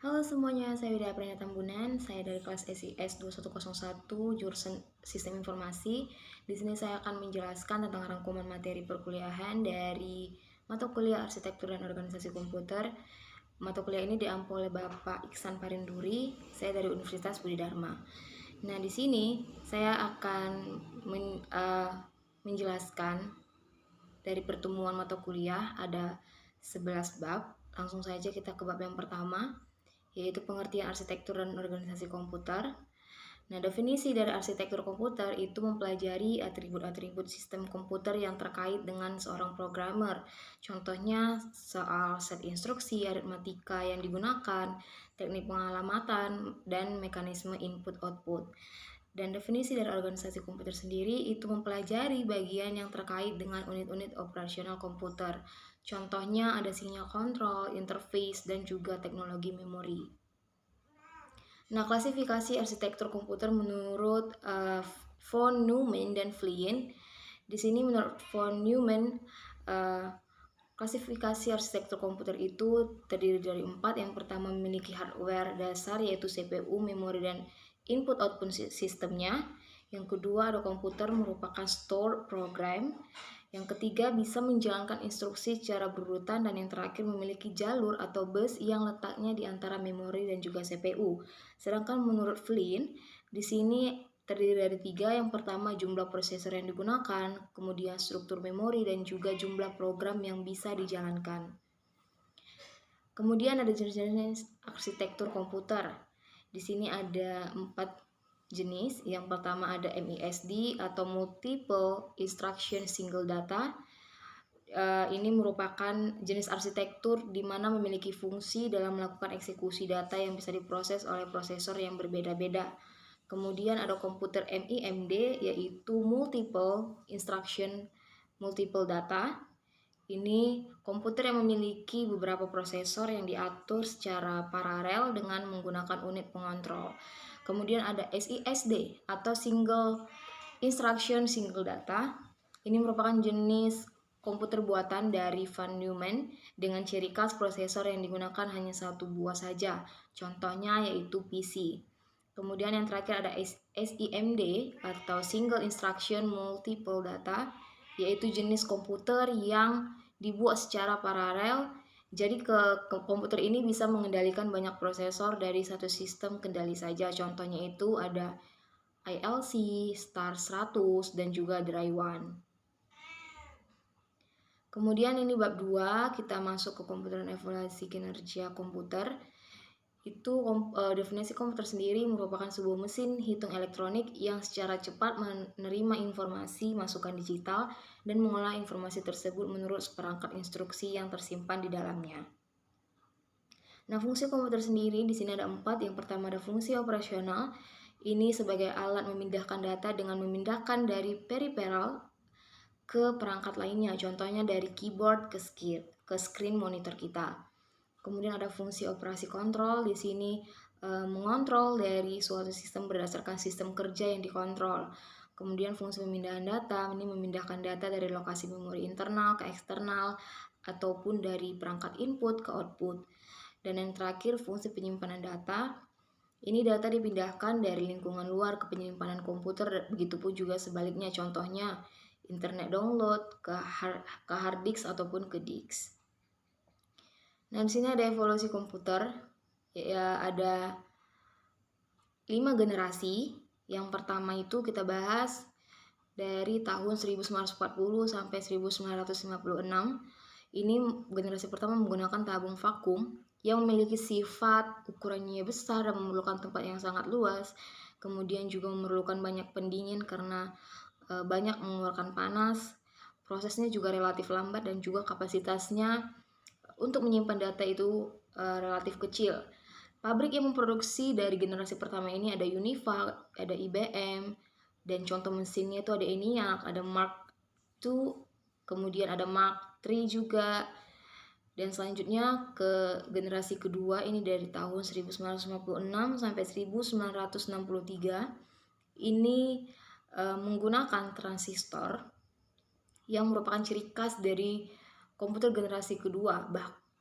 Halo semuanya, saya Widya Priyana Tambunan. Saya dari kelas SIS 2101 jurusan Sistem Informasi. Di sini saya akan menjelaskan tentang rangkuman materi perkuliahan dari mata kuliah Arsitektur dan Organisasi Komputer. Mata kuliah ini diampu oleh Bapak Iksan Parinduri. Saya dari Universitas Budi Dharma. Nah, di sini saya akan menjelaskan dari pertemuan mata kuliah ada 11 bab. Langsung saja kita ke bab yang pertama, yaitu pengertian arsitektur dan organisasi komputer. Nah, definisi dari arsitektur komputer itu mempelajari atribut-atribut sistem komputer yang terkait dengan seorang programmer. Contohnya soal set instruksi, aritmatika yang digunakan, teknik pengalamatan, dan mekanisme input-output. Dan definisi dari organisasi komputer sendiri itu mempelajari bagian yang terkait dengan unit-unit operasional komputer. Contohnya ada sinyal kontrol, interface, dan juga teknologi memori. Nah, klasifikasi arsitektur komputer menurut von Neumann dan Flynn. Di sini menurut von Neumann, klasifikasi arsitektur komputer itu terdiri dari 4. Yang pertama memiliki hardware dasar yaitu CPU, memori, dan input-output sistemnya. Yang kedua ada komputer merupakan store program. Yang ketiga bisa menjalankan instruksi secara berurutan, dan yang terakhir memiliki jalur atau bus yang letaknya di antara memori dan juga CPU. Sedangkan menurut Flynn, di sini terdiri dari 3. Yang pertama jumlah prosesor yang digunakan, kemudian struktur memori, dan juga jumlah program yang bisa dijalankan. Kemudian ada jenis-jenis arsitektur komputer. Di sini ada 4 jenis. Yang pertama ada MISD atau Multiple Instruction Single Data. Ini merupakan jenis arsitektur di mana memiliki fungsi dalam melakukan eksekusi data yang bisa diproses oleh prosesor yang berbeda-beda. Kemudian ada komputer MIMD yaitu Multiple Instruction Multiple Data. Ini komputer yang memiliki beberapa prosesor yang diatur secara paralel dengan menggunakan unit pengontrol. Kemudian ada SISD atau Single Instruction Single Data. Ini merupakan jenis komputer buatan dari von Neumann dengan ciri khas prosesor yang digunakan hanya satu buah saja. Contohnya yaitu PC. Kemudian yang terakhir ada SIMD atau Single Instruction Multiple Data, yaitu jenis komputer yang dibuat secara paralel. Jadi komputer ini bisa mengendalikan banyak prosesor dari satu sistem kendali saja. Contohnya itu ada ILC, Star 100, dan juga Dry One. Kemudian ini bab 2, kita masuk ke komputer dan evaluasi kinerja komputer. Itu definisi komputer sendiri merupakan sebuah mesin hitung elektronik yang secara cepat menerima informasi masukan digital dan mengolah informasi tersebut menurut seperangkat instruksi yang tersimpan di dalamnya. Nah, fungsi komputer sendiri di sini ada 4. Yang pertama ada fungsi operasional. Ini sebagai alat memindahkan data dengan memindahkan dari peripheral ke perangkat lainnya. Contohnya dari keyboard ke screen monitor kita. Kemudian ada fungsi operasi kontrol. Di sini mengontrol dari suatu sistem berdasarkan sistem kerja yang dikontrol. Kemudian fungsi pemindahan data, ini memindahkan data dari lokasi memori internal ke eksternal ataupun dari perangkat input ke output. Dan yang terakhir fungsi penyimpanan data. Ini data dipindahkan dari lingkungan luar ke penyimpanan komputer, begitupun juga sebaliknya. Contohnya internet download ke hard disk ataupun ke disk. Nah, di sini ada evolusi komputer, ya ada 5 generasi. Yang pertama itu kita bahas dari tahun 1940 sampai 1956. Ini generasi pertama menggunakan tabung vakum yang memiliki sifat ukurannya besar dan memerlukan tempat yang sangat luas. Kemudian juga memerlukan banyak pendingin karena banyak mengeluarkan panas. Prosesnya juga relatif lambat dan juga kapasitasnya untuk menyimpan data itu relatif kecil. Pabrik yang memproduksi dari generasi pertama ini ada Univac, ada IBM, dan contoh mesinnya itu ada ENIAC, ada Mark II, kemudian ada Mark III juga. Dan selanjutnya ke generasi kedua ini dari tahun 1956 sampai 1963. Ini menggunakan transistor yang merupakan ciri khas dari komputer generasi kedua.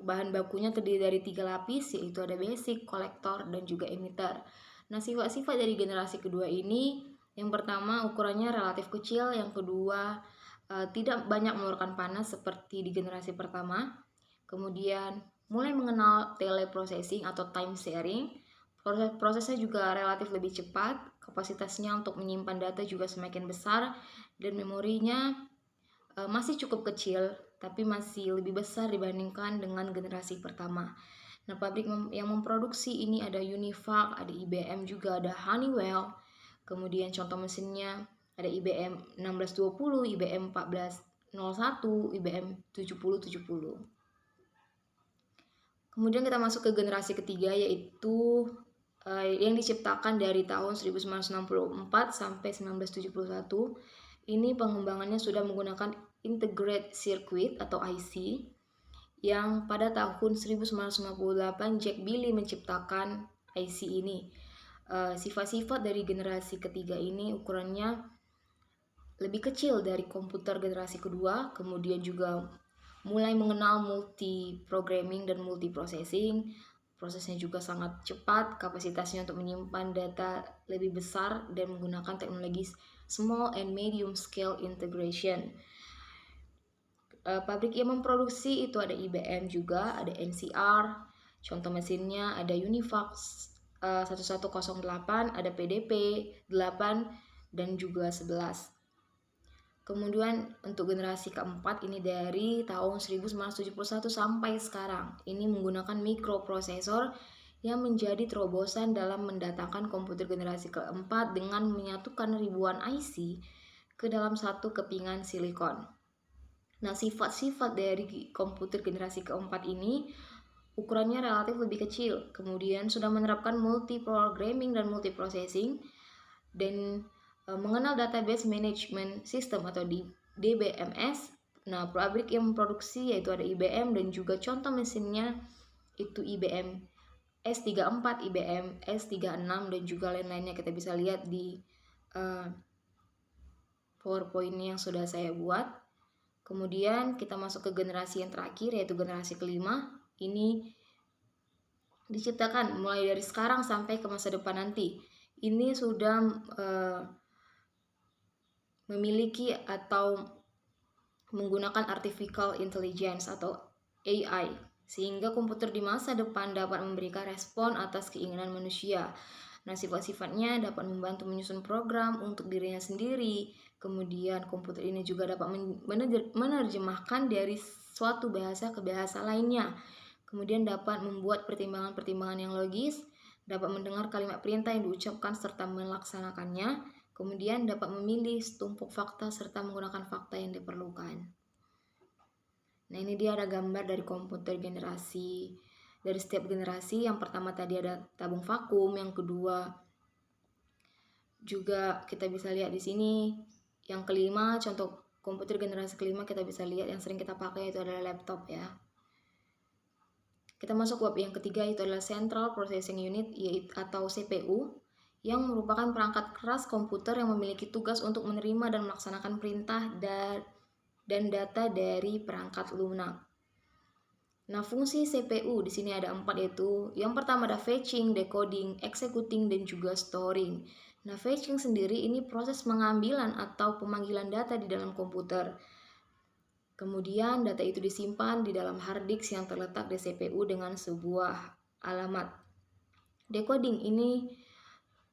bahan bakunya terdiri dari 3 lapis, yaitu ada basic, kolektor, dan juga emitter. Nah, sifat-sifat dari generasi kedua ini, yang pertama ukurannya relatif kecil, yang kedua tidak banyak mengeluarkan panas seperti di generasi pertama. Kemudian mulai mengenal teleprocessing atau time sharing. Prosesnya juga relatif lebih cepat, kapasitasnya untuk menyimpan data juga semakin besar, dan memorinya masih cukup kecil, tapi masih lebih besar dibandingkan dengan generasi pertama. Nah, pabrik yang memproduksi ini ada Univac, ada IBM juga, ada Honeywell. Kemudian contoh mesinnya ada IBM 1620, IBM 1401, IBM 7070. Kemudian kita masuk ke generasi ketiga, yaitu yang diciptakan dari tahun 1964 sampai 1971. Ini pengembangannya sudah menggunakan Integrated Circuit atau IC, yang pada tahun 1958 Jack Billy menciptakan IC ini. Sifat-sifat dari generasi ketiga ini ukurannya lebih kecil dari komputer generasi kedua, kemudian juga mulai mengenal multi programming dan multi processing. Prosesnya juga sangat cepat, kapasitasnya untuk menyimpan data lebih besar dan menggunakan teknologi small and medium scale integration. Pabrik yang memproduksi itu ada IBM juga, ada NCR. Contoh mesinnya ada Univac 1108, ada PDP 8 dan juga 11. Kemudian untuk generasi keempat ini dari tahun 1971 sampai sekarang. Ini menggunakan mikroprosesor yang menjadi terobosan dalam mendatangkan komputer generasi keempat dengan menyatukan ribuan IC ke dalam satu kepingan silikon. Nah, sifat-sifat dari komputer generasi keempat ini ukurannya relatif lebih kecil, kemudian sudah menerapkan multi-programming dan multi-processing, dan mengenal database management system atau DBMS. Nah, pabrik yang memproduksi yaitu ada IBM dan juga contoh mesinnya itu IBM S34, IBM S36 dan juga lain-lainnya. Kita bisa lihat di PowerPoint yang sudah saya buat. Kemudian kita masuk ke generasi yang terakhir yaitu generasi kelima. Ini diciptakan mulai dari sekarang sampai ke masa depan nanti. Ini sudah memiliki atau menggunakan artificial intelligence atau AI, sehingga komputer di masa depan dapat memberikan respon atas keinginan manusia. Nah, sifat-sifatnya dapat membantu menyusun program untuk dirinya sendiri. Kemudian komputer ini juga dapat menerjemahkan dari suatu bahasa ke bahasa lainnya. Kemudian dapat membuat pertimbangan-pertimbangan yang logis, dapat mendengar kalimat perintah yang diucapkan serta melaksanakannya. Kemudian dapat memilih setumpuk fakta serta menggunakan fakta yang diperlukan. Nah, ini dia ada gambar dari komputer generasi, dari setiap generasi. Yang pertama tadi ada tabung vakum, yang kedua juga kita bisa lihat di sini. Yang kelima, contoh komputer generasi kelima kita bisa lihat yang sering kita pakai itu adalah laptop ya. Kita masuk bab yang ketiga, itu adalah Central Processing Unit atau CPU, yang merupakan perangkat keras komputer yang memiliki tugas untuk menerima dan melaksanakan perintah dan data dari perangkat lunak. Nah, fungsi CPU di sini ada 4, yaitu yang pertama ada fetching, decoding, executing, dan juga storing. Nah, fetching sendiri ini proses pengambilan atau pemanggilan data di dalam komputer. Kemudian data itu disimpan di dalam hard disk yang terletak di CPU dengan sebuah alamat. Decoding ini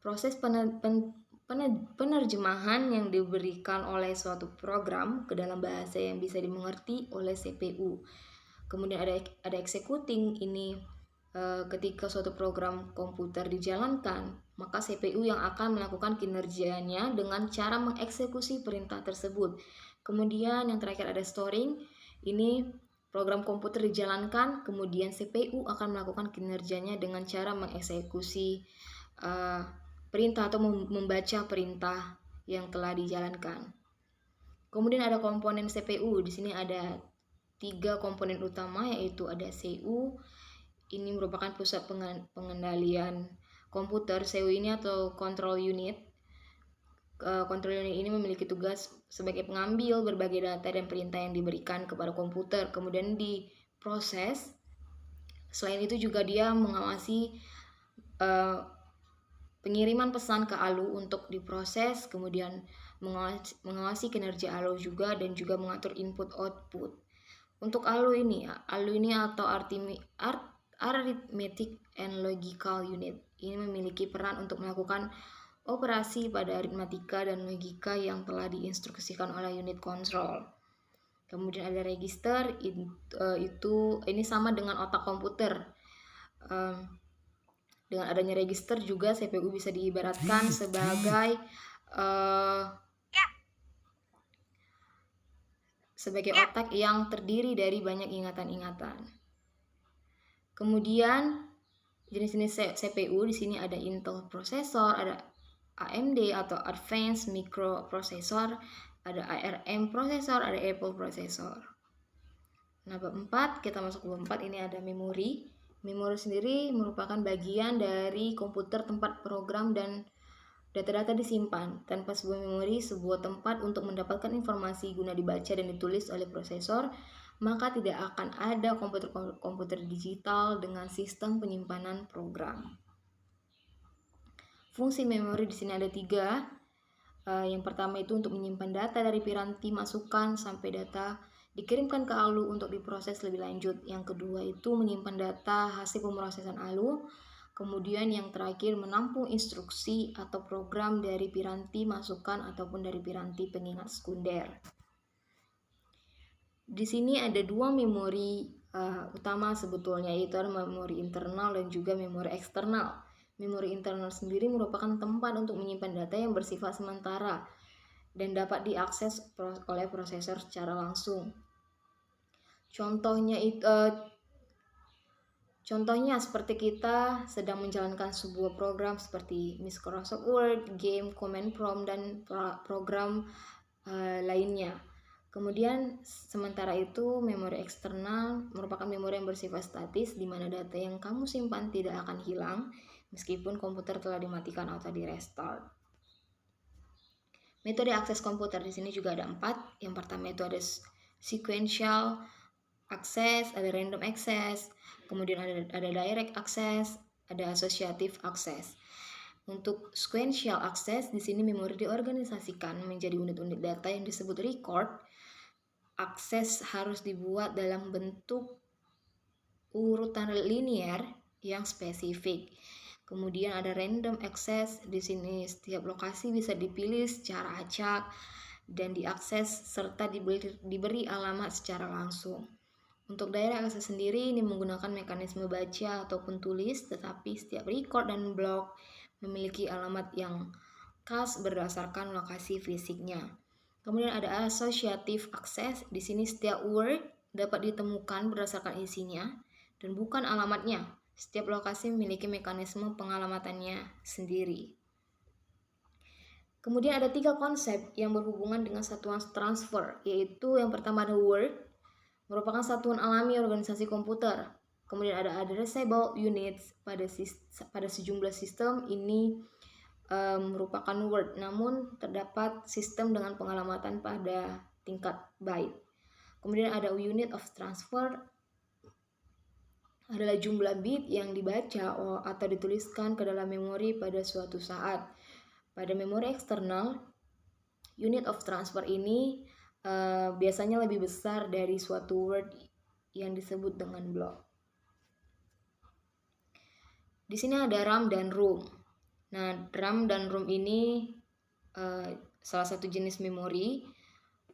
proses penerjemahan yang diberikan oleh suatu program ke dalam bahasa yang bisa dimengerti oleh CPU. Kemudian ada executing ini ketika suatu program komputer dijalankan, maka CPU yang akan melakukan kinerjanya dengan cara mengeksekusi perintah tersebut. Kemudian yang terakhir ada storing, ini program komputer dijalankan, kemudian CPU akan melakukan kinerjanya dengan cara mengeksekusi perintah atau membaca perintah yang telah dijalankan. Kemudian ada komponen CPU. Di sini ada 3 komponen utama, yaitu ada CPU. Ini merupakan pusat pengendalian komputer. CPU ini atau control unit. Control unit ini memiliki tugas sebagai pengambil berbagai data dan perintah yang diberikan kepada komputer, kemudian diproses Selain itu juga dia mengawasi pengiriman pesan ke ALU untuk diproses, kemudian mengawasi kinerja ALU juga, dan juga mengatur input output. Untuk ALU ini atau Arithmetic and Logical Unit ini memiliki peran untuk melakukan operasi pada aritmatika dan logika yang telah diinstruksikan oleh unit kontrol. Kemudian ada register, itu ini sama dengan otak komputer. Dengan adanya register juga CPU bisa diibaratkan sebagai otak yang terdiri dari banyak ingatan-ingatan. Kemudian jenis-jenis CPU di sini ada Intel processor, ada AMD atau Advanced Microprocessor, ada ARM processor, ada Apple processor. Nah, bab 4, kita masuk ke bab 4, ini ada memori. Memori sendiri merupakan bagian dari komputer tempat program dan data-data disimpan. Tanpa sebuah memori, sebuah tempat untuk mendapatkan informasi guna dibaca dan ditulis oleh prosesor, maka tidak akan ada komputer digital dengan sistem penyimpanan program. Fungsi memori di sini ada 3. Yang pertama itu untuk menyimpan data dari piranti masukan sampai data dikirimkan ke ALU untuk diproses lebih lanjut. Yang kedua itu menyimpan data hasil pemrosesan ALU. Kemudian yang terakhir menampung instruksi atau program dari piranti masukan ataupun dari piranti pengingat sekunder. Di sini ada 2 memori utama sebetulnya, yaitu memori internal dan juga memori eksternal. Memori internal sendiri merupakan tempat untuk menyimpan data yang bersifat sementara dan dapat diakses oleh prosesor secara langsung. Contohnya seperti kita sedang menjalankan sebuah program seperti Microsoft Word, game, command prompt, dan program lainnya. Kemudian sementara itu memori eksternal merupakan memori yang bersifat statis di mana data yang kamu simpan tidak akan hilang meskipun komputer telah dimatikan atau di restart. Metode akses komputer di sini juga ada 4. Yang pertama itu ada sequential access, ada random access, kemudian ada direct access, ada associative access. Untuk sequential access, di sini memori diorganisasikan menjadi unit-unit data yang disebut record. Akses harus dibuat dalam bentuk urutan linear yang spesifik. Kemudian ada random access, di sini setiap lokasi bisa dipilih secara acak dan diakses serta diberi alamat secara langsung. Untuk direct access sendiri ini menggunakan mekanisme baca ataupun tulis, tetapi setiap record dan block memiliki alamat yang khas berdasarkan lokasi fisiknya. Kemudian ada associative access, di sini setiap word dapat ditemukan berdasarkan isinya dan bukan alamatnya. Setiap lokasi memiliki mekanisme pengalamatannya sendiri. Kemudian ada 3 konsep yang berhubungan dengan satuan transfer, yaitu yang pertama ada word, merupakan satuan alami organisasi komputer. Kemudian ada addressable units, pada sejumlah sistem ini merupakan word, namun terdapat sistem dengan pengalamatan pada tingkat byte. Kemudian ada unit of transfer, adalah jumlah bit yang dibaca atau dituliskan ke dalam memori pada suatu saat. Pada memori eksternal, unit of transfer ini biasanya lebih besar dari suatu word yang disebut dengan block. Di sini ada RAM dan ROM. Nah, RAM dan ROM ini salah satu jenis memori.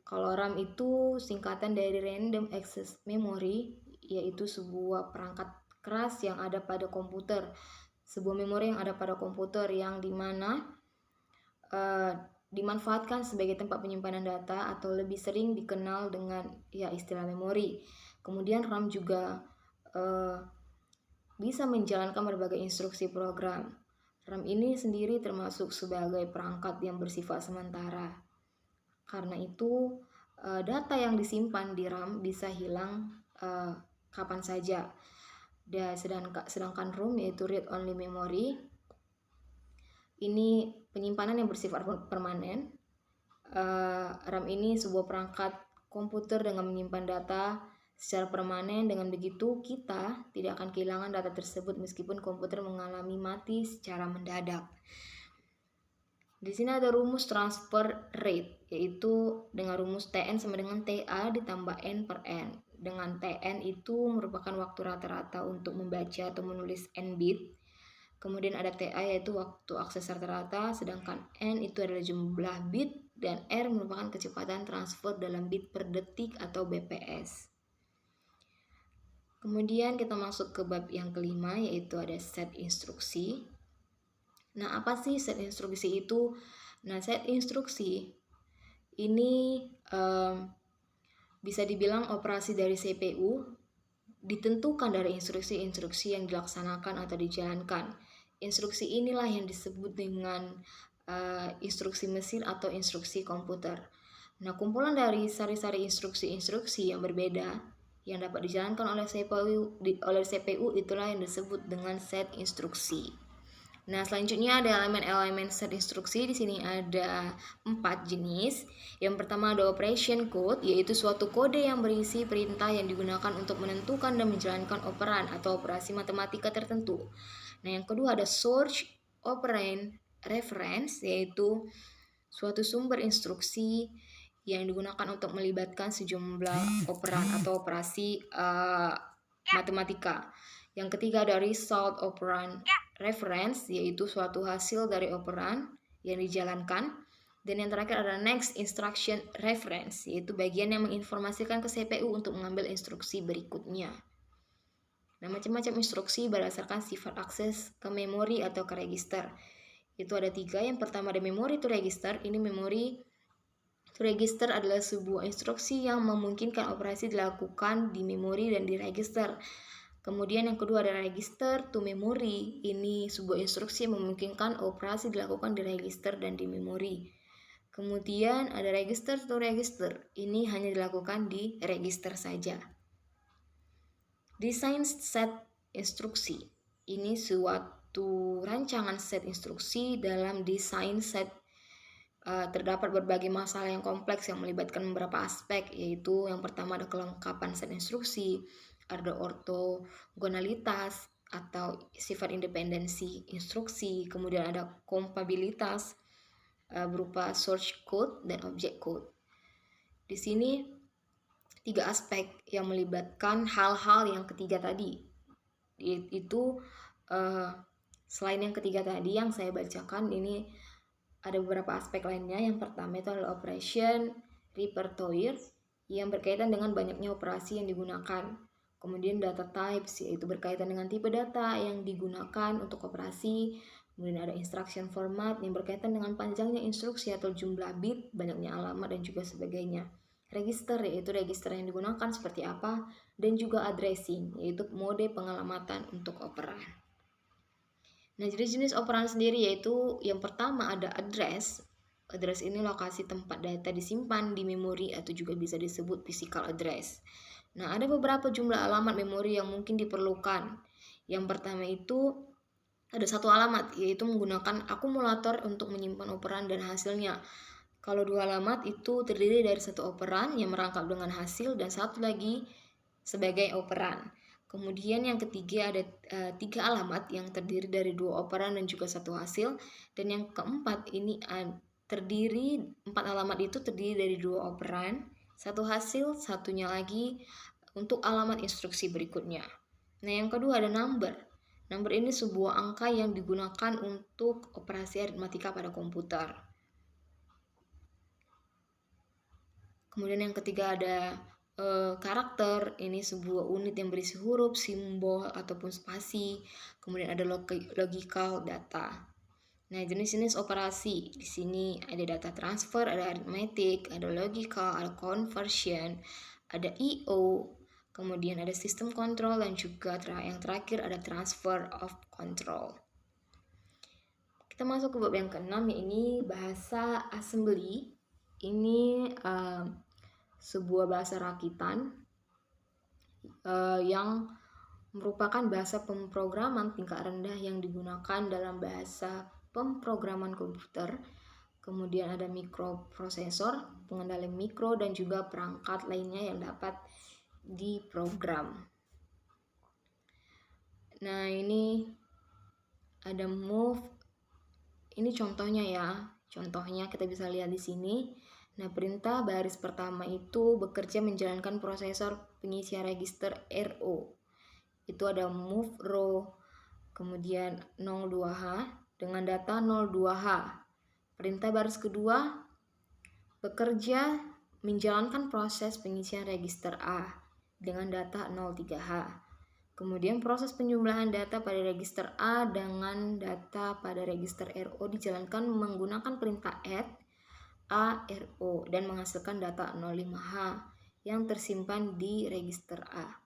Kalau RAM itu singkatan dari Random Access Memory, yaitu sebuah perangkat keras yang ada pada komputer. Sebuah memori yang ada pada komputer yang dimana dimanfaatkan sebagai tempat penyimpanan data atau lebih sering dikenal dengan istilah memori. Kemudian RAM juga bisa menjalankan berbagai instruksi program. RAM ini sendiri termasuk sebagai perangkat yang bersifat sementara. Karena itu, data yang disimpan di RAM bisa hilang kapan saja. Dan sedangkan ROM yaitu read only memory, ini penyimpanan yang bersifat permanen. RAM ini sebuah perangkat komputer dengan menyimpan data secara permanen. Dengan begitu, kita tidak akan kehilangan data tersebut meskipun komputer mengalami mati secara mendadak. Di sini ada rumus transfer rate, yaitu dengan rumus Tn sama dengan Ta ditambah N per N. Dengan Tn itu merupakan waktu rata-rata untuk membaca atau menulis N bit. Kemudian ada Ta yaitu waktu akses rata-rata, sedangkan N itu adalah jumlah bit, dan R merupakan kecepatan transfer dalam bit per detik atau BPS. Kemudian kita masuk ke bab yang kelima, yaitu ada set instruksi. Nah, apa sih set instruksi itu? Nah, set instruksi ini bisa dibilang operasi dari CPU ditentukan dari instruksi-instruksi yang dilaksanakan atau dijalankan. Instruksi inilah yang disebut dengan instruksi mesin atau instruksi komputer. Nah, kumpulan dari sari-sari instruksi-instruksi yang berbeda yang dapat dijalankan oleh CPU itulah yang disebut dengan set instruksi. Nah, selanjutnya ada elemen-elemen set instruksi. Di sini ada 4 jenis. Yang pertama ada operation code, yaitu suatu kode yang berisi perintah yang digunakan untuk menentukan dan menjalankan operan atau operasi matematika tertentu. Nah, yang kedua ada source operand reference, yaitu suatu sumber instruksi yang digunakan untuk melibatkan sejumlah operan atau operasi matematika. Yang ketiga ada result operand reference, yaitu suatu hasil dari operan yang dijalankan. Dan yang terakhir ada next instruction reference, yaitu bagian yang menginformasikan ke CPU untuk mengambil instruksi berikutnya. Nah, macam-macam instruksi berdasarkan sifat akses ke memori atau ke register. Itu ada 3. Yang pertama ada memory to register. Ini memory to register adalah sebuah instruksi yang memungkinkan operasi dilakukan di memori dan di register. Kemudian yang kedua ada register to memory. Ini sebuah instruksi yang memungkinkan operasi dilakukan di register dan di memori. Kemudian ada register to register. Ini hanya dilakukan di register saja. Design set instruksi. Ini suatu rancangan set instruksi. Dalam desain set terdapat berbagai masalah yang kompleks yang melibatkan beberapa aspek, yaitu yang pertama ada kelengkapan set instruksi, ada ortogonalitas atau sifat independensi instruksi, kemudian ada kompatibilitas berupa source code dan object code. Di sini 3 aspek yang melibatkan hal-hal yang ketiga tadi. Itu selain yang ketiga tadi yang saya bacakan, ini ada beberapa aspek lainnya. Yang pertama itu adalah operation repertoire yang berkaitan dengan banyaknya operasi yang digunakan. Kemudian data types, yaitu berkaitan dengan tipe data yang digunakan untuk operasi. Kemudian ada instruction format yang berkaitan dengan panjangnya instruksi atau jumlah bit, banyaknya alamat, dan juga sebagainya. Register, yaitu register yang digunakan seperti apa, dan juga addressing, yaitu mode pengalamatan untuk operan. Nah, jenis-jenis operan sendiri yaitu yang pertama ada address. Address ini lokasi tempat data disimpan di memori atau juga bisa disebut physical address. Nah, ada beberapa jumlah alamat memori yang mungkin diperlukan. Yang pertama itu ada satu alamat, yaitu menggunakan akumulator untuk menyimpan operan dan hasilnya. Kalau 2 alamat itu terdiri dari satu operan yang merangkap dengan hasil dan satu lagi sebagai operan. Kemudian yang ketiga ada 3 alamat yang terdiri dari 2 operan dan juga satu hasil. Dan yang keempat ini 4 alamat itu terdiri dari 2 operan, satu hasil, satunya lagi untuk alamat instruksi berikutnya. Nah, yang kedua ada number. Number ini sebuah angka yang digunakan untuk operasi aritmatika pada komputer. Kemudian yang ketiga ada karakter. Ini sebuah unit yang berisi huruf, simbol, ataupun spasi. Kemudian ada logical data. Nah, jenis-jenis operasi di sini ada data transfer, ada arithmetic, ada logical, ada conversion, ada I/O, kemudian ada sistem control, dan juga yang terakhir ada transfer of control. Kita masuk ke bab yang ke-6, yaitu bahasa assembly. Ini sebuah bahasa rakitan yang merupakan bahasa pemrograman tingkat rendah yang digunakan dalam bahasa pemrograman komputer. Kemudian ada mikroprosesor, pengendali mikro, dan juga perangkat lainnya yang dapat di program. Nah, ini ada move. Ini contohnya ya. Contohnya kita bisa lihat di sini. Nah, perintah baris pertama itu bekerja menjalankan prosesor pengisian register RO. Itu ada move row, kemudian 02H dengan data 02H. Perintah baris kedua bekerja menjalankan proses pengisian register A dengan data 03H. Kemudian proses penjumlahan data pada register A dengan data pada register RO dijalankan menggunakan perintah add ARO dan menghasilkan data 05H yang tersimpan di register A.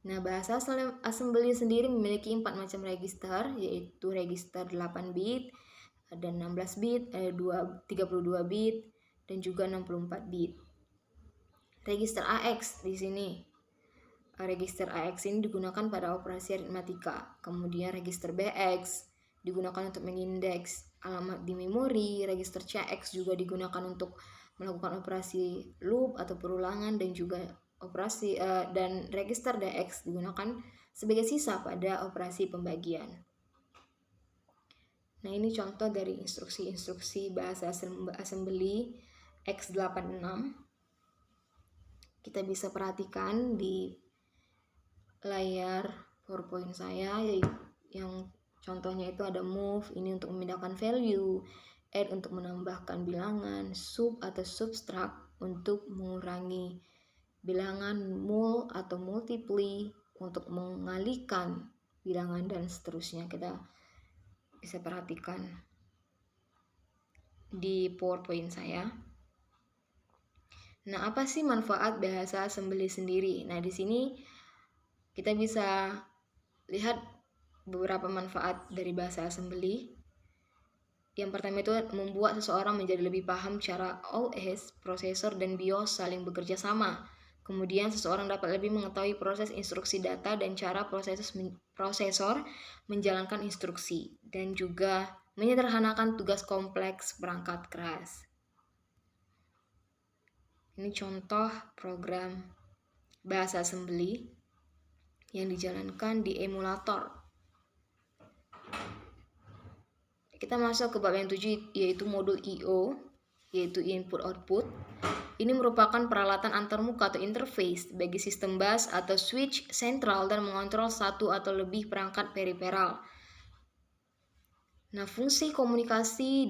Nah, bahasa assembly sendiri memiliki 4 macam register, yaitu register 8 bit, ada 16 bit, ada 32 bit, dan juga 64 bit. Register AX di sini. Register AX ini digunakan pada operasi aritmatika. Kemudian register BX digunakan untuk mengindeks alamat di memori. Register CX juga digunakan untuk melakukan operasi loop atau perulangan dan juga operasi dan register DX digunakan sebagai sisa pada operasi pembagian. Nah, ini contoh dari instruksi-instruksi bahasa assembly x86. Kita bisa perhatikan di layar PowerPoint saya, yang contohnya itu ada move, ini untuk memindahkan value, add untuk menambahkan bilangan, sub atau subtract untuk mengurangi bilangan, mul atau multiply untuk mengalihkan bilangan, dan seterusnya. Kita bisa perhatikan di PowerPoint saya. Nah, apa sih manfaat bahasa assembly sendiri? Nah, di sini kita bisa lihat beberapa manfaat dari bahasa assembly. Yang pertama itu membuat seseorang menjadi lebih paham cara OS, prosesor, dan BIOS saling bekerja sama. Kemudian seseorang dapat lebih mengetahui proses instruksi data dan cara prosesor menjalankan instruksi, dan juga menyederhanakan tugas kompleks perangkat keras. Ini contoh program bahasa assembly yang dijalankan di emulator. Kita masuk ke bab yang 7, yaitu modul I/O, yaitu input output. Ini merupakan peralatan antarmuka atau interface bagi sistem bus atau switch sentral dan mengontrol satu atau lebih perangkat periferal. Nah, fungsi komunikasi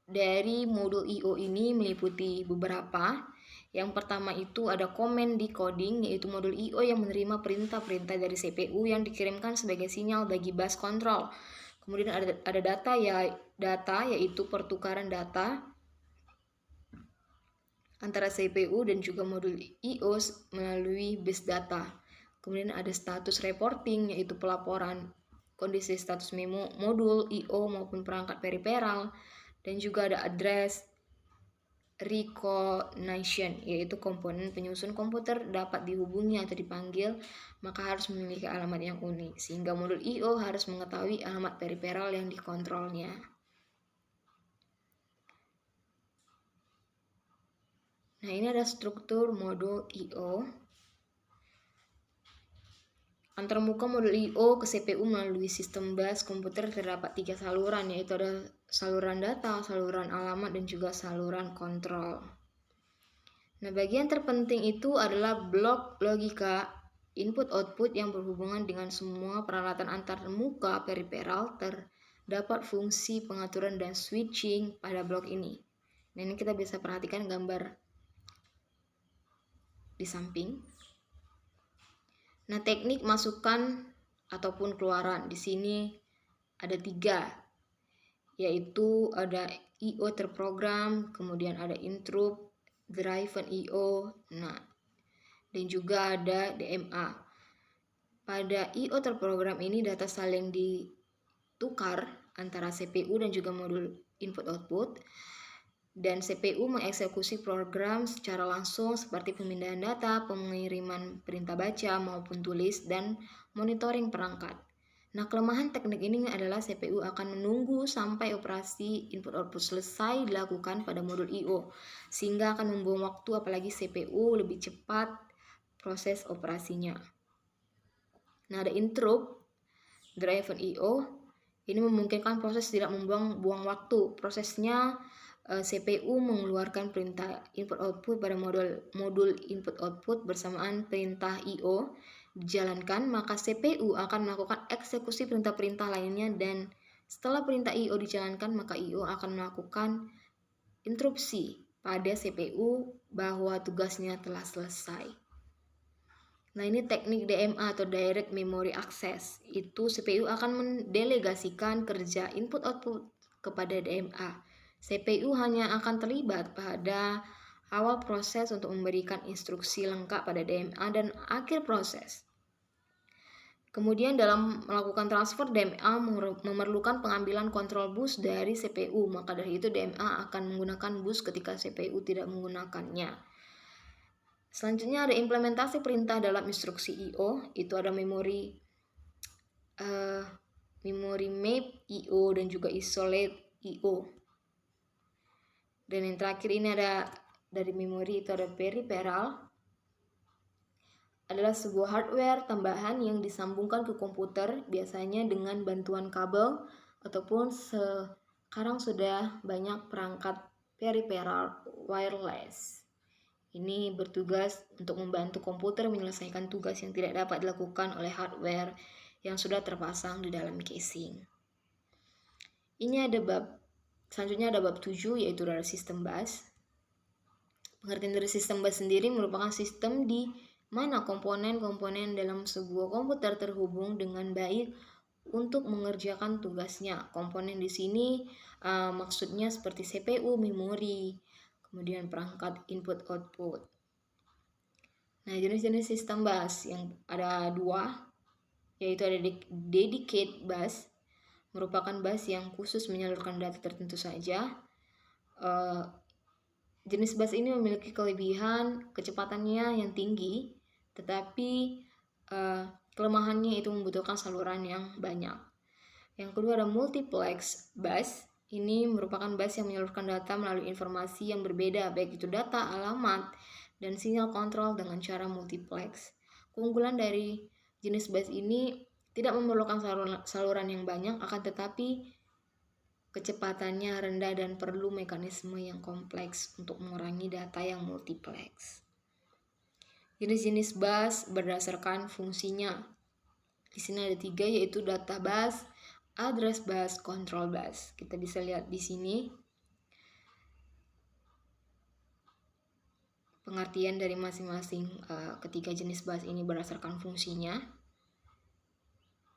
dari modul I/O ini meliputi beberapa. Yang pertama itu ada command decoding, yaitu modul I/O yang menerima perintah-perintah dari CPU yang dikirimkan sebagai sinyal bagi bus control. Kemudian ada data yaitu pertukaran data antara CPU dan juga modul I/O melalui bus data. Kemudian ada status reporting, yaitu pelaporan kondisi status modul I/O maupun perangkat periferal. Dan juga ada address recognition, yaitu komponen penyusun komputer dapat dihubungi atau dipanggil, maka harus memiliki alamat yang unik, sehingga modul I/O harus mengetahui alamat periferal yang dikontrolnya. Nah, ini ada struktur modul I/O. Antarmuka modul I/O ke CPU melalui sistem bus komputer terdapat 3 saluran, yaitu ada saluran data, saluran alamat, dan juga saluran kontrol. Nah, bagian terpenting itu adalah blok logika input-output yang berhubungan dengan semua peralatan antarmuka periferal. Terdapat fungsi pengaturan dan switching pada blok ini. Nah, ini kita bisa perhatikan gambar di samping. Nah, teknik masukan ataupun keluaran di sini ada 3, yaitu ada I/O terprogram, kemudian ada interrupt, driven I/O, dan juga ada DMA. Pada I/O terprogram ini data saling ditukar antara CPU dan juga modul input output, dan CPU mengeksekusi program secara langsung seperti pemindahan data, pengiriman perintah baca maupun tulis, dan monitoring perangkat. Nah, kelemahan teknik ini adalah CPU akan menunggu sampai operasi input output selesai dilakukan pada modul I/O, sehingga akan membuang waktu, apalagi CPU lebih cepat proses operasinya. Nah, ada interrupt driven I/O. Ini memungkinkan proses tidak membuang waktu. Prosesnya CPU mengeluarkan perintah input output pada modul input output bersamaan perintah I/O dijalankan, maka CPU akan melakukan eksekusi perintah-perintah lainnya, dan setelah perintah I/O dijalankan, maka I/O akan melakukan interupsi pada CPU bahwa tugasnya telah selesai. Nah, ini teknik DMA atau Direct Memory Access. Itu CPU akan mendelegasikan kerja input output kepada DMA. CPU hanya akan terlibat pada awal proses untuk memberikan instruksi lengkap pada DMA dan akhir proses. Kemudian dalam melakukan transfer, DMA memerlukan pengambilan kontrol bus dari CPU. Maka dari itu DMA akan menggunakan bus ketika CPU tidak menggunakannya. Selanjutnya ada implementasi perintah dalam instruksi I/O. Itu ada memory map I/O dan juga isolate I/O. Dan yang terakhir ini ada dari memori, itu ada peripheral. Adalah sebuah hardware tambahan yang disambungkan ke komputer, biasanya dengan bantuan kabel ataupun sekarang sudah banyak perangkat peripheral wireless. Ini bertugas untuk membantu komputer menyelesaikan tugas yang tidak dapat dilakukan oleh hardware yang sudah terpasang di dalam casing. Ini ada selanjutnya ada bab 7, yaitu dari sistem bus. Pengertian dari sistem bus sendiri merupakan sistem di mana komponen-komponen dalam sebuah komputer terhubung dengan baik untuk mengerjakan tugasnya. Komponen di sini maksudnya seperti CPU, memori, kemudian perangkat input-output. Nah, jenis-jenis sistem bus yang ada 2, yaitu ada dedicated bus, merupakan bus yang khusus menyalurkan data tertentu saja. Jenis bus ini memiliki kelebihan kecepatannya yang tinggi, tetapi kelemahannya itu membutuhkan saluran yang banyak. Yang kedua ada multiplex bus. Ini merupakan bus yang menyalurkan data melalui informasi yang berbeda, baik itu data, alamat, dan sinyal kontrol dengan cara multiplex. Keunggulan dari jenis bus ini tidak memerlukan saluran yang banyak, akan tetapi kecepatannya rendah dan perlu mekanisme yang kompleks untuk mengurangi data yang multiplex. Jenis-jenis bus berdasarkan fungsinya. Di sini ada 3, yaitu data bus, address bus, control bus. Kita bisa lihat di sini pengertian dari masing-masing ketiga jenis bus ini berdasarkan fungsinya.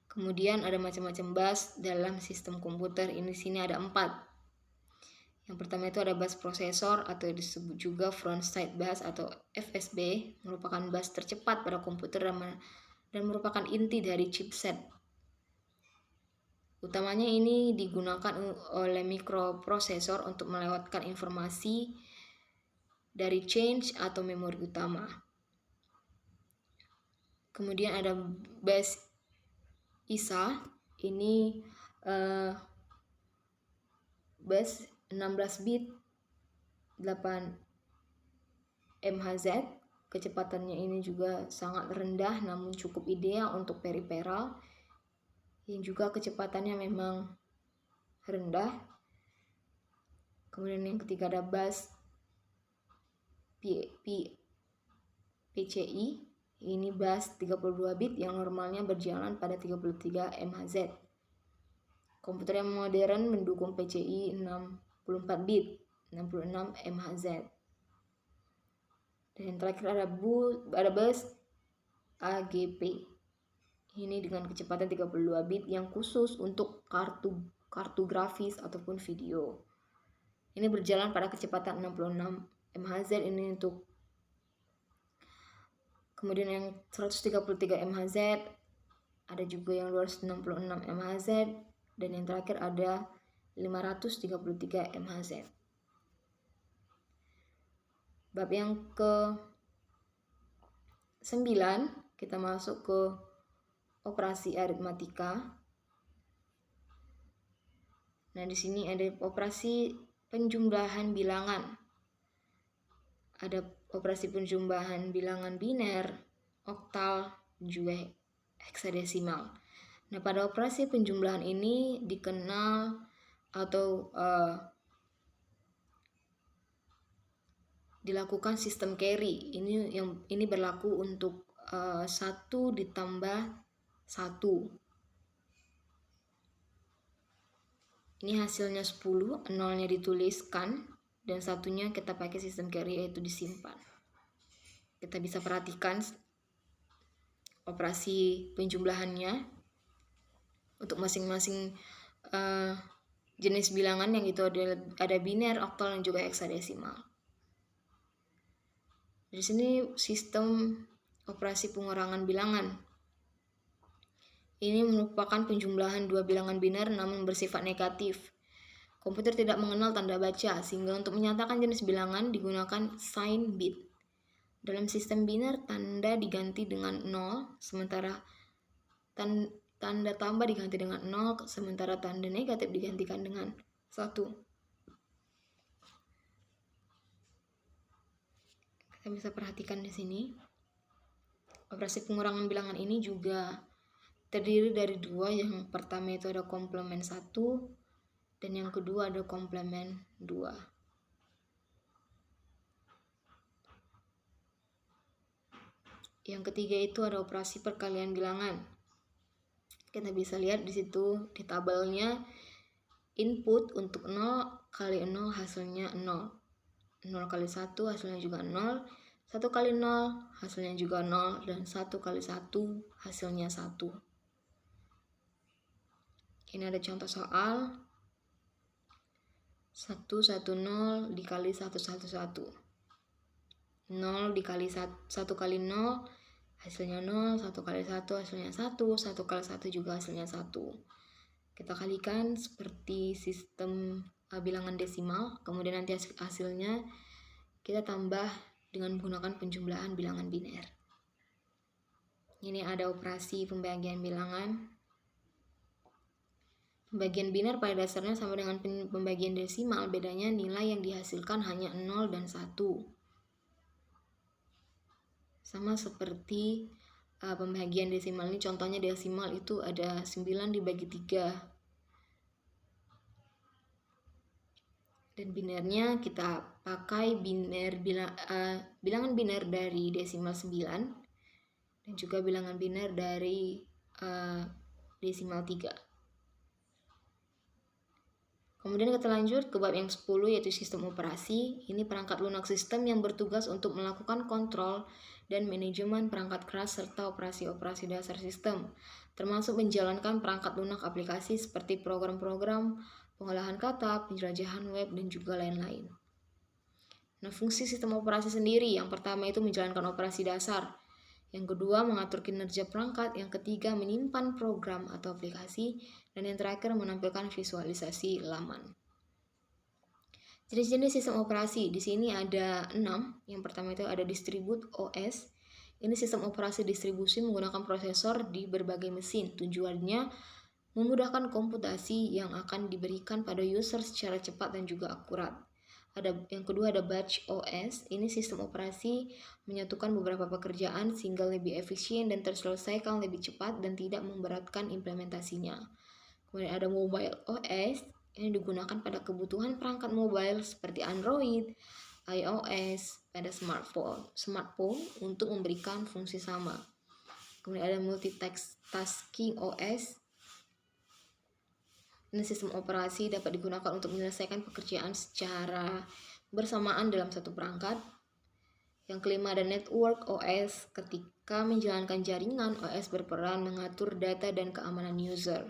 Kemudian ada macam-macam bus dalam sistem komputer. Ini di sini ada 4. Yang pertama itu ada bus prosesor atau disebut juga front side bus atau FSB, merupakan bus tercepat pada komputer dan merupakan inti dari chipset. Utamanya ini digunakan oleh mikroprosesor untuk melewatkan informasi dari change atau memori utama. Kemudian ada bus ISA, ini bus 16 bit 8 MHz. Kecepatannya ini juga sangat rendah namun cukup ideal untuk peripheral, yang juga kecepatannya memang rendah. Kemudian yang ketiga ada bus PCI. Ini bus 32 bit yang normalnya berjalan pada 33 MHz. Komputer yang modern mendukung PCI 64 bit, 66 MHz. Dan yang terakhir ada bus AGP. Ini dengan kecepatan 32 bit yang khusus untuk kartu grafis ataupun video. Ini berjalan pada kecepatan 66 MHz ini untuk. Kemudian yang 133 MHz, ada juga yang 266 MHz, dan yang terakhir ada 533 MHz. Bab yang ke-9, kita masuk ke operasi aritmatika. Nah, di sini ada operasi penjumlahan bilangan. Ada operasi penjumlahan bilangan biner, oktal, juga heksadesimal. Nah, pada operasi penjumlahan ini dikenal atau dilakukan sistem carry. Ini berlaku untuk 1 ditambah 1. Ini hasilnya 10, nolnya dituliskan, dan satunya kita pakai sistem carry, yaitu disimpan. Kita bisa perhatikan operasi penjumlahannya untuk masing-masing jenis bilangan, yang itu ada biner, oktal, dan juga heksadesimal. Di sini sistem operasi pengurangan bilangan. Ini merupakan penjumlahan dua bilangan biner namun bersifat negatif. Komputer tidak mengenal tanda baca, sehingga untuk menyatakan jenis bilangan digunakan sign bit. Dalam sistem biner, tanda diganti dengan 0, sementara tanda tambah diganti dengan 0, sementara tanda negatif digantikan dengan 1. Kita bisa perhatikan di sini. Operasi pengurangan bilangan ini juga terdiri dari 2. Yang pertama itu ada komplement 1, dan yang kedua ada komplement 2. Yang ketiga itu ada operasi perkalian bilangan. Kita bisa lihat di situ di tabelnya, input untuk 0 kali 0 hasilnya 0. 0 kali 1 hasilnya juga 0. 1 kali 0 hasilnya juga 0. Dan 1 kali 1 hasilnya 1. Ini ada contoh soal. 110 dikali 111. 0 dikali 1 kali 0 hasilnya 0. 1 kali 1 hasilnya 1. 1 kali 1 juga hasilnya 1. Kita kalikan seperti sistem bilangan desimal. Kemudian nanti hasilnya kita tambah dengan menggunakan penjumlahan bilangan biner. Ini ada operasi pembagian bilangan. Pembagian biner pada dasarnya sama dengan pembagian desimal, bedanya nilai yang dihasilkan hanya 0 dan 1. Sama seperti pembagian desimal ini, contohnya desimal itu ada 9 dibagi 3. Dan binernya kita pakai bilangan biner dari desimal 9 dan juga bilangan biner dari desimal 3. Kemudian kita lanjut ke bab yang 10, yaitu sistem operasi. Ini perangkat lunak sistem yang bertugas untuk melakukan kontrol dan manajemen perangkat keras serta operasi-operasi dasar sistem, termasuk menjalankan perangkat lunak aplikasi seperti program-program, pengolahan kata, penjelajahan web, dan juga lain-lain. Nah, fungsi sistem operasi sendiri, yang pertama itu menjalankan operasi dasar, yang kedua mengatur kinerja perangkat, yang ketiga menyimpan program atau aplikasi, dan yang terakhir menampilkan visualisasi laman. Jenis-jenis sistem operasi di sini ada 6. Yang pertama itu ada distribute OS. Ini sistem operasi distribusi menggunakan prosesor di berbagai mesin. Tujuannya memudahkan komputasi yang akan diberikan pada user secara cepat dan juga akurat. Yang kedua ada batch OS. Ini sistem operasi menyatukan beberapa pekerjaan sehingga lebih efisien dan terselesaikan lebih cepat dan tidak memberatkan implementasinya. Kemudian ada mobile OS. Ini digunakan pada kebutuhan perangkat mobile seperti Android, iOS, pada smartphone untuk memberikan fungsi sama. Kemudian ada multitasking OS. Ini sistem operasi dapat digunakan untuk menyelesaikan pekerjaan secara bersamaan dalam satu perangkat. Yang kelima ada network OS. Ketika menjalankan jaringan, OS berperan mengatur data dan keamanan user.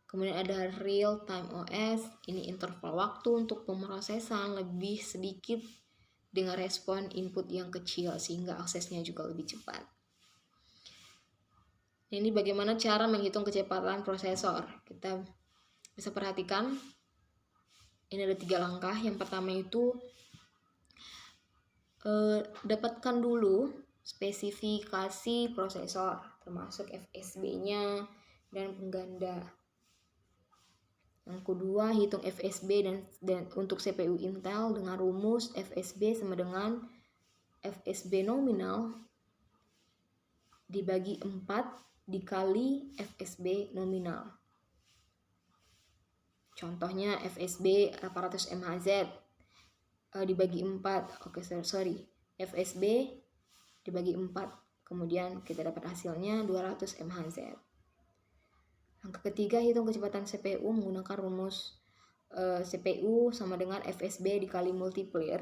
Kemudian ada real time OS. Ini interval waktu untuk pemrosesan lebih sedikit dengan respon input yang kecil sehingga aksesnya juga lebih cepat. Ini bagaimana cara menghitung kecepatan prosesor. Kita bisa perhatikan ini ada 3 langkah. Yang pertama itu dapatkan dulu spesifikasi prosesor termasuk FSB-nya dan pengganda. Yang kedua, hitung FSB dan untuk CPU Intel dengan rumus FSB sama dengan FSB nominal dibagi 4 dikali FSB nominal. Contohnya FSB 800 MHz dibagi 4. Oke, sorry. FSB dibagi 4. Kemudian kita dapat hasilnya 200 MHz. Yang ketiga, hitung kecepatan CPU menggunakan rumus CPU sama dengan FSB dikali multiplier.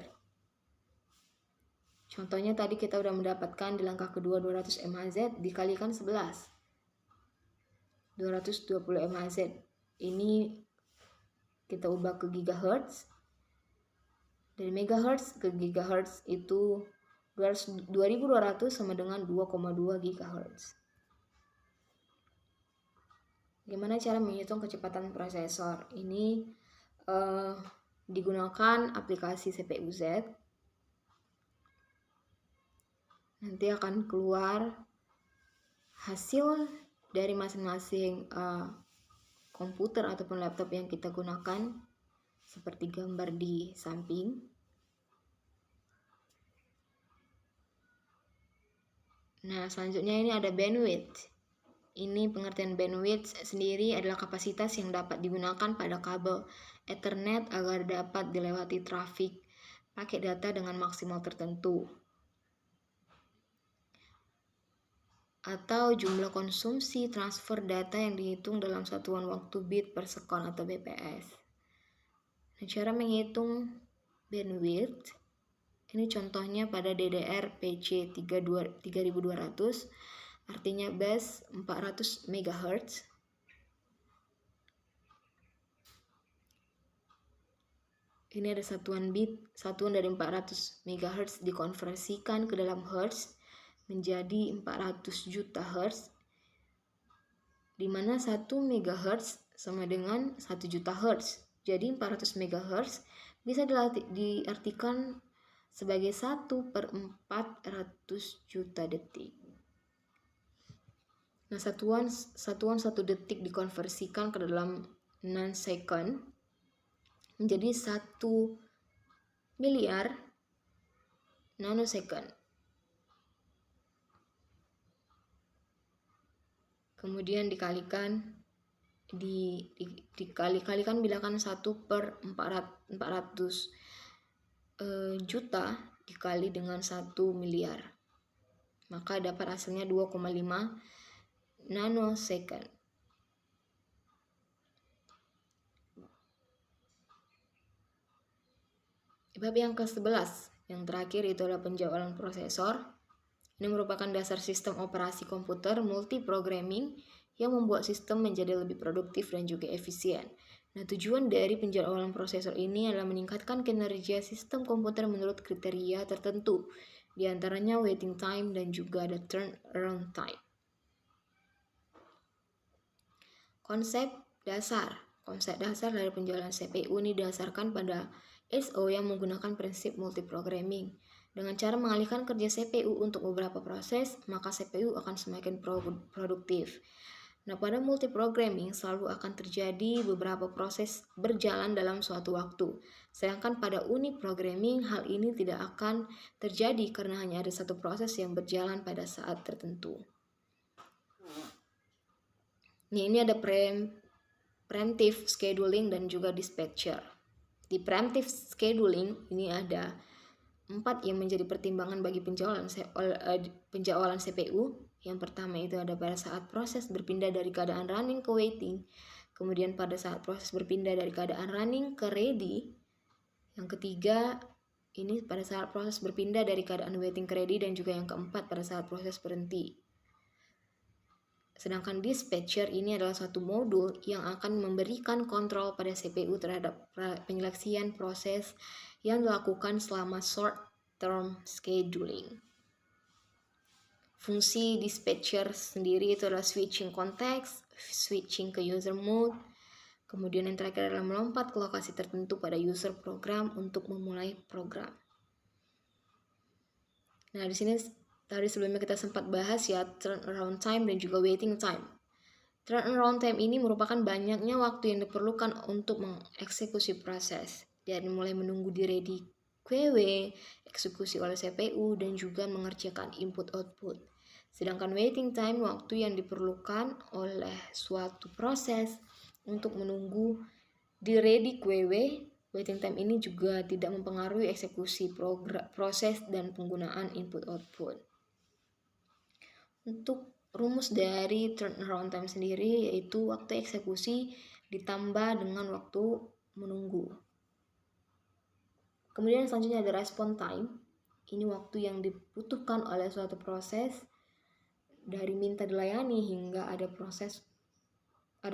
Contohnya tadi kita udah mendapatkan di langkah kedua 200 MHz dikalikan 11. 220 MHz. Ini kita ubah ke gigahertz. Dari megahertz ke gigahertz itu 2200 sama dengan 2,2 gigahertz. Gimana cara menghitung kecepatan prosesor? Ini digunakan aplikasi CPU-Z. Nanti akan keluar hasil dari masing-masing komputer ataupun laptop yang kita gunakan, seperti gambar di samping. Nah, selanjutnya ini ada bandwidth. Ini pengertian bandwidth sendiri adalah kapasitas yang dapat digunakan pada kabel Ethernet agar dapat dilewati trafik paket data dengan maksimal tertentu. Atau jumlah konsumsi transfer data yang dihitung dalam satuan waktu bit per sekon atau bps. Nah, cara menghitung bandwidth ini contohnya pada DDR-PC 3200, artinya bus 400 MHz. Ini ada satuan bit, satuan dari 400 MHz dikonversikan ke dalam hertz menjadi 400 juta hertz, di mana 1 MHz sama dengan 1 juta hertz. Jadi 400 MHz bisa diartikan sebagai 1/400 juta detik. Nah, satuan 1 detik dikonversikan ke dalam nanosecond menjadi 1 miliar nanosecond. Kemudian dikalikan dikalikan bilangan 1/400 juta dikali dengan 1 miliar. Maka dapat hasilnya 2,5 nanosecond. Bab yang ke-11, yang terakhir itu adalah penjadwalan prosesor. Ini merupakan dasar sistem operasi komputer multiprogramming yang membuat sistem menjadi lebih produktif dan juga efisien. Nah, tujuan dari penjadwalan prosesor ini adalah meningkatkan kinerja sistem komputer menurut kriteria tertentu, di antaranya waiting time dan juga ada turnaround time. Konsep dasar dari penjadwalan CPU ini didasarkan pada SO yang menggunakan prinsip multiprogramming. Dengan cara mengalihkan kerja CPU untuk beberapa proses, maka CPU akan semakin produktif. Nah, pada multiprogramming selalu akan terjadi beberapa proses berjalan dalam suatu waktu. Sedangkan pada uniprogramming hal ini tidak akan terjadi karena hanya ada satu proses yang berjalan pada saat tertentu. Nah, ini ada preemptive scheduling dan juga dispatcher. Di preemptive scheduling ini ada 4 yang menjadi pertimbangan bagi penjadwalan CPU. Yang pertama itu ada pada saat proses berpindah dari keadaan running ke waiting. Kemudian pada saat proses berpindah dari keadaan running ke ready. Yang ketiga ini pada saat proses berpindah dari keadaan waiting ke ready. Dan juga yang keempat pada saat proses berhenti. Sedangkan dispatcher ini adalah suatu modul yang akan memberikan kontrol pada CPU terhadap penyeleksian proses yang dilakukan selama short term scheduling. Fungsi dispatcher sendiri itu adalah switching context, switching ke user mode, kemudian yang terakhir adalah melompat ke lokasi tertentu pada user program untuk memulai program. Nah, di sini tadi sebelumnya kita sempat bahas ya turnaround time dan juga waiting time. Turnaround time ini merupakan banyaknya waktu yang diperlukan untuk mengeksekusi proses, dari mulai menunggu di ready QW, eksekusi oleh CPU, dan juga mengerjakan input-output. Sedangkan waiting time, waktu yang diperlukan oleh suatu proses untuk menunggu di ready QW. Waiting time ini juga tidak mempengaruhi eksekusi proses dan penggunaan input-output. Untuk rumus dari turnaround time sendiri yaitu waktu eksekusi ditambah dengan waktu menunggu. Kemudian selanjutnya ada respon time. Ini waktu yang dibutuhkan oleh suatu proses dari minta dilayani hingga ada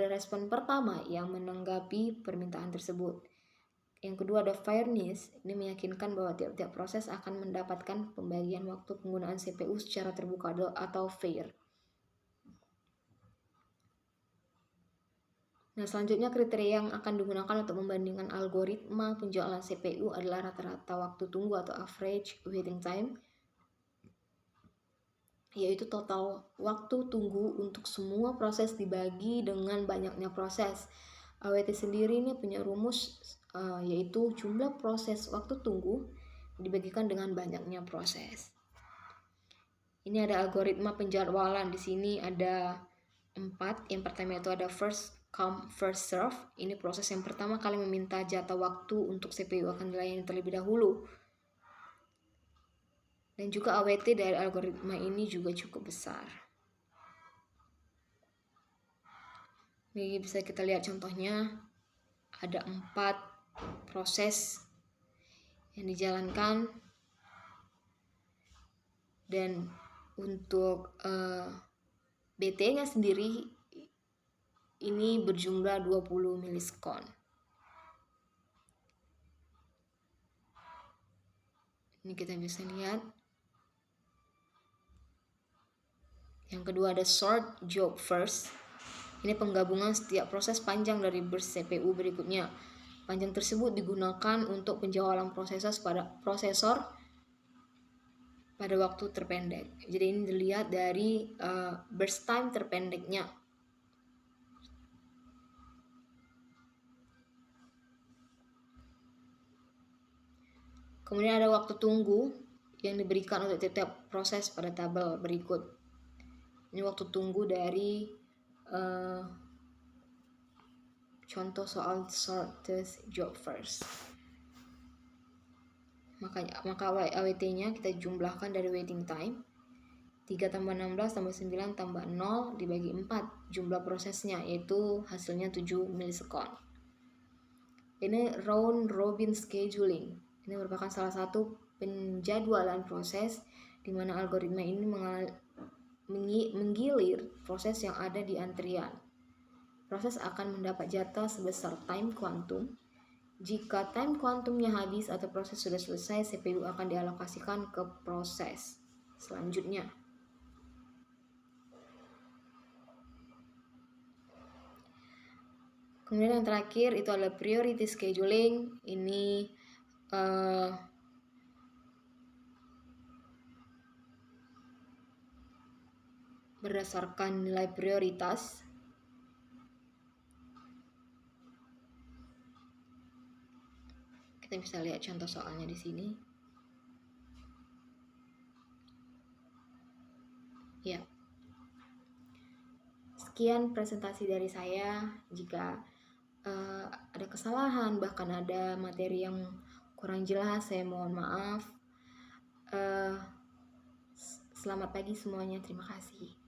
respon pertama yang menanggapi permintaan tersebut. Yang kedua ada fairness. Ini meyakinkan bahwa tiap-tiap proses akan mendapatkan pembagian waktu penggunaan CPU secara terbuka atau fair. Nah, selanjutnya kriteria yang akan digunakan untuk membandingkan algoritma penjualan CPU adalah rata-rata waktu tunggu atau average waiting time, yaitu total waktu tunggu untuk semua proses dibagi dengan banyaknya proses. AWT sendiri ini punya rumus yaitu jumlah proses waktu tunggu dibagikan dengan banyaknya proses. Ini ada algoritma penjadwalan. Di sini ada 4. Yang pertama itu ada first come first serve. Ini proses yang pertama kali meminta jatah waktu untuk CPU akan dilayani terlebih dahulu. Dan juga AWT dari algoritma ini juga cukup besar. Ini bisa kita lihat contohnya. Ada 4 proses yang dijalankan, dan untuk BT-nya sendiri ini berjumlah 20 milisekon. Ini kita bisa lihat. Yang kedua ada sort job first. Ini penggabungan setiap proses panjang dari burst CPU berikutnya. Panjang tersebut digunakan untuk penjualan prosesor pada waktu terpendek. Jadi ini dilihat dari burst time terpendeknya. Kemudian ada waktu tunggu yang diberikan untuk setiap proses pada tabel berikut. Ini waktu tunggu dari contoh soal shortest job first. Maka AWT-nya kita jumlahkan dari waiting time. 3 tambah 16 tambah 9 tambah 0 dibagi 4 jumlah prosesnya, yaitu hasilnya 7 milisekon. Ini round robin scheduling. Ini merupakan salah satu penjadwalan proses di mana algoritma ini menggilir proses yang ada di antrian. Proses akan mendapat jatah sebesar time quantum. Jika time quantumnya habis atau proses sudah selesai, CPU akan dialokasikan ke proses selanjutnya. Kemudian yang terakhir itu adalah priority scheduling. Ini berdasarkan nilai prioritas. Kita bisa lihat contoh soalnya di sini. Ya. Sekian presentasi dari saya. Jika ada kesalahan, bahkan ada materi yang kurang jelas, saya mohon maaf. Selamat pagi semuanya. Terima kasih.